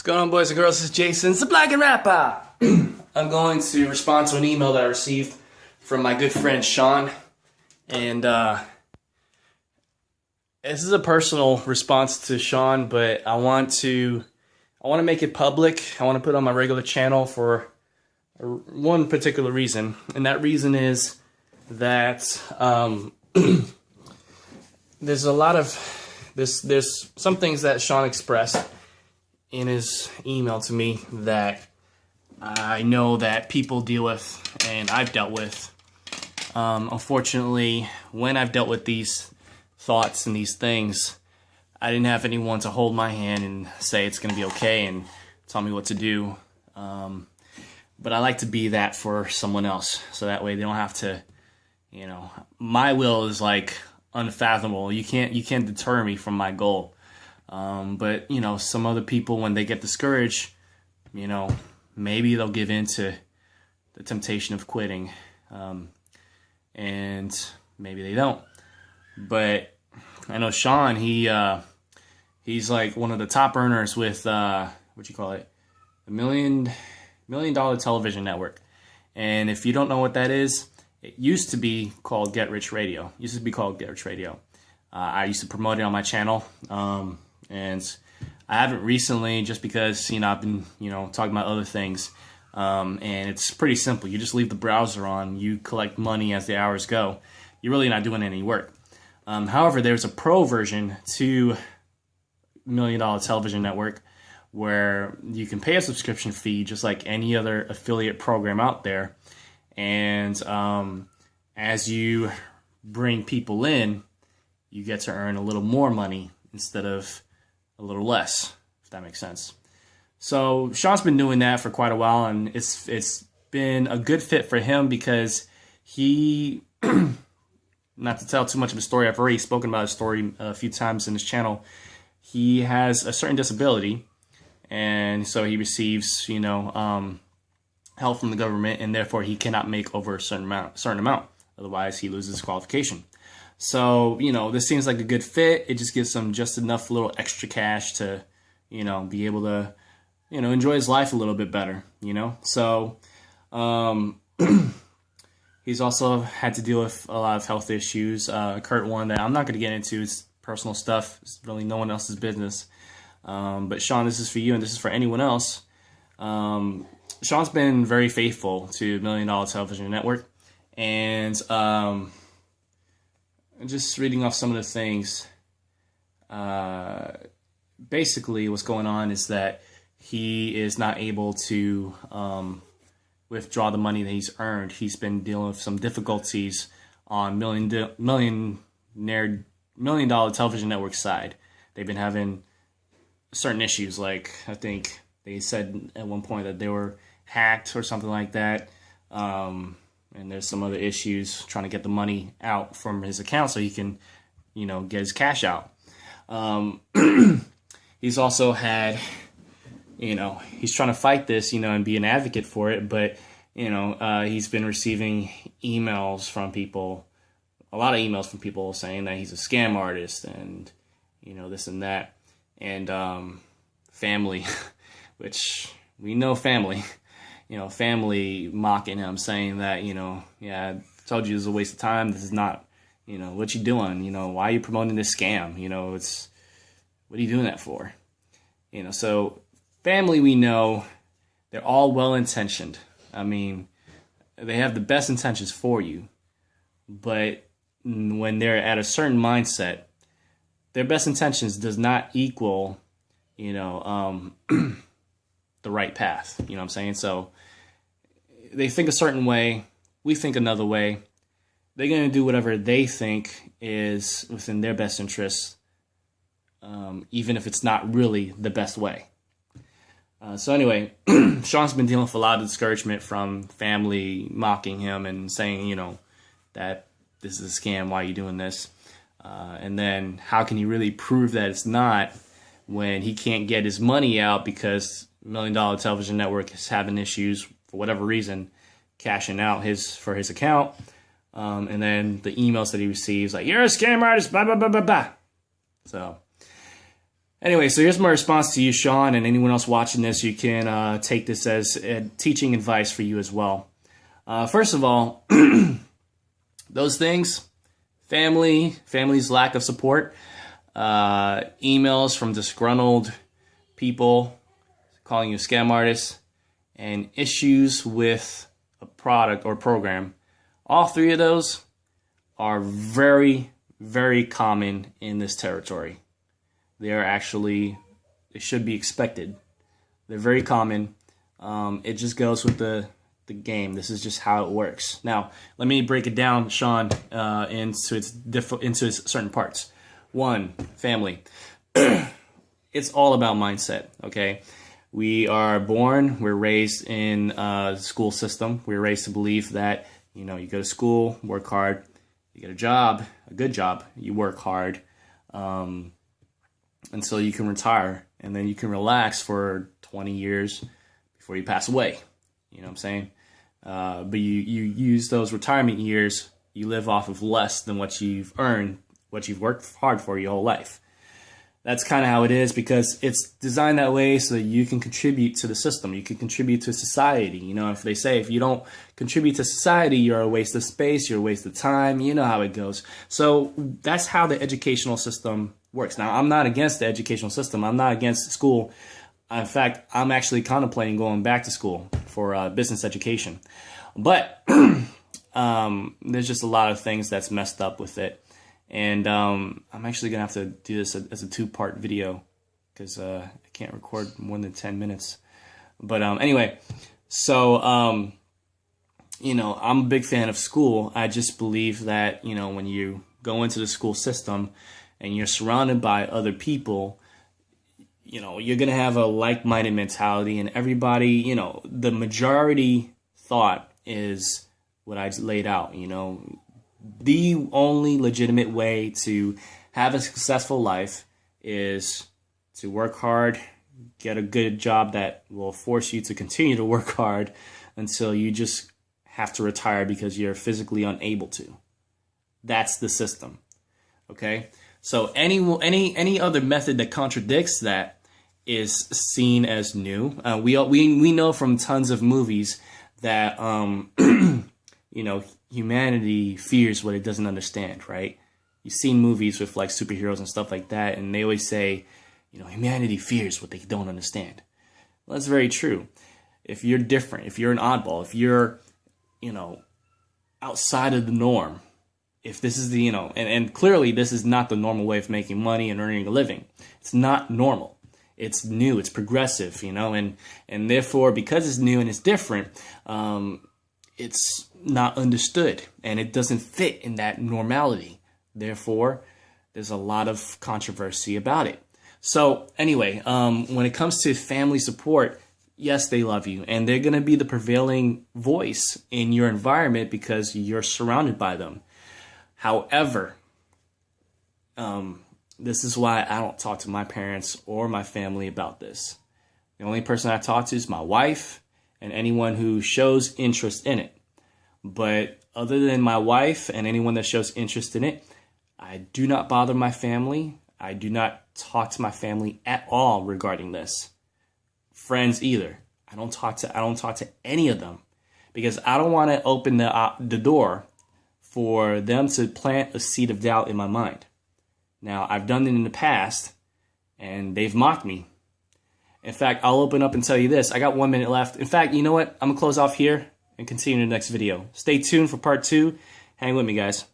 What's going on, boys and girls? This is Jason, the Black and Rapper. I'm going to respond to an email that I received from my good friend Sean, and this is a personal response to Sean, but I want to make it public. I want to put it on my regular channel for one particular reason, and that reason is that there's some things that Sean expressed in his email to me that I know that people deal with and I've dealt with. Unfortunately, when I've dealt with these thoughts and these things, I didn't have anyone to hold my hand and say it's going to be okay and tell me what to do. But I like to be that for someone else, so that way they don't have to, my will is like unfathomable. You can't deter me from my goal. But some other people, when they get discouraged, maybe they'll give in to the temptation of quitting, and maybe they don't. But I know Sean, he's like one of the top earners with the $1 million television network. And if you don't know what that is, it used to be called Get Rich Radio. I used to promote it on my channel. And I haven't recently, just because, I've been, talking about other things. And it's pretty simple. You just leave the browser on. You collect money as the hours go. You're really not doing any work. However, there's a pro version to $1 Million Television Network where you can pay a subscription fee just like any other affiliate program out there. And as you bring people in, you get to earn a little more money instead of a little less, if that makes sense. So Sean's been doing that for quite a while, and it's been a good fit for him because he, not to tell too much of a story, I've already spoken about his story a few times in his channel. He has a certain disability, and so he receives, help from the government, and therefore he cannot make over a certain amount. Otherwise, he loses qualification. So, this seems like a good fit. It just gives him just enough little extra cash to, be able to, enjoy his life a little bit better, So, he's also had to deal with a lot of health issues. Kurt, one that I'm not going to get into. It's personal stuff. It's really no one else's business. But Sean, this is for you and this is for anyone else. Sean's been very faithful to $1 Million Television Network. And, just reading off some of the things, basically what's going on is that he is not able to withdraw the money that he's earned. He's been dealing with some difficulties on $1 Million Television Network side. They've been having certain issues, like I think they said at one point that they were hacked or something like that. And there's some other issues trying to get the money out from his account so he can, get his cash out. He's also had, he's trying to fight this, and be an advocate for it. But, he's been receiving emails from people, a lot of emails from people saying that he's a scam artist and, this and that. And family, which we know family. Family mocking him, saying that, yeah, I told you this is a waste of time. This is not, what you doing? Why are you promoting this scam? What are you doing that for? So family, we know they're all well-intentioned. I mean, they have the best intentions for you, but when they're at a certain mindset, their best intentions does not equal, the right path. You know what I'm saying? So they think a certain way, we think another way. They're going to do whatever they think is within their best interests, even if it's not really the best way. So anyway, Sean's been dealing with a lot of discouragement from family mocking him and saying, that this is a scam, why are you doing this? And then how can he really prove that it's not when he can't get his money out because $1 Million Television Network is having issues for whatever reason cashing out for his account, and then the emails that he receives like, you're a scam artist, blah blah blah blah blah. So Anyway, so here's my response to you, Sean, and anyone else watching this. You can take this as teaching advice for you as well. First of all, those things, family's lack of support, emails from disgruntled people calling you a scam artist, and issues with a product or program. All three of those are very, very common in this territory. They should be expected. They're very common. It just goes with the game. This is just how it works. Now, let me break it down, Sean, into its certain parts. One, family. It's all about mindset, okay? We are born, we're raised in the school system. We're raised to believe that, you go to school, work hard, you get a job, a good job, you work hard, until you can retire, and then you can relax for 20 years before you pass away. You know what I'm saying? But you use those retirement years, you live off of less than what you've earned, what you've worked hard for your whole life. That's kind of how it is, because it's designed that way so that you can contribute to the system. You can contribute to society. If they say if you don't contribute to society, you're a waste of space, you're a waste of time. You know how it goes. So that's how the educational system works. Now, I'm not against the educational system. I'm not against school. In fact, I'm actually contemplating going back to school for business education. But there's just a lot of things that's messed up with it. And I'm actually going to have to do this as a two-part video, because I can't record more than 10 minutes. But anyway, so, I'm a big fan of school. I just believe that, when you go into the school system and you're surrounded by other people, you're going to have a like-minded mentality, and everybody, the majority thought is what I laid out. The only legitimate way to have a successful life is to work hard, get a good job that will force you to continue to work hard until you just have to retire because you're physically unable to. That's the system. Okay? So any other method that contradicts that is seen as new. We know from tons of movies that humanity fears what it doesn't understand, right? You've seen movies with like superheroes and stuff like that, and they always say, humanity fears what they don't understand. Well, that's very true. If you're different, if you're an oddball, if you're, outside of the norm, if this is the, and clearly this is not the normal way of making money and earning a living. It's not normal. It's new, it's progressive, and therefore, because it's new and it's different, it's not understood, and it doesn't fit in that normality. Therefore, there's a lot of controversy about it. So anyway, when it comes to family support, yes, they love you, and they're going to be the prevailing voice in your environment because you're surrounded by them. However, this is why I don't talk to my parents or my family about this. The only person I talk to is my wife and anyone who shows interest in it. But other than my wife and anyone that shows interest in it, I do not bother my family. I do not talk to my family at all regarding this. Friends either. I don't talk to any of them, because I don't want to open the door for them to plant a seed of doubt in my mind. Now, I've done it in the past, and they've mocked me. In fact, I'll open up and tell you this. I got 1 minute left. In fact, you know what? I'm going to close off here and continue in the next video. Stay tuned for part 2. Hang with me, guys.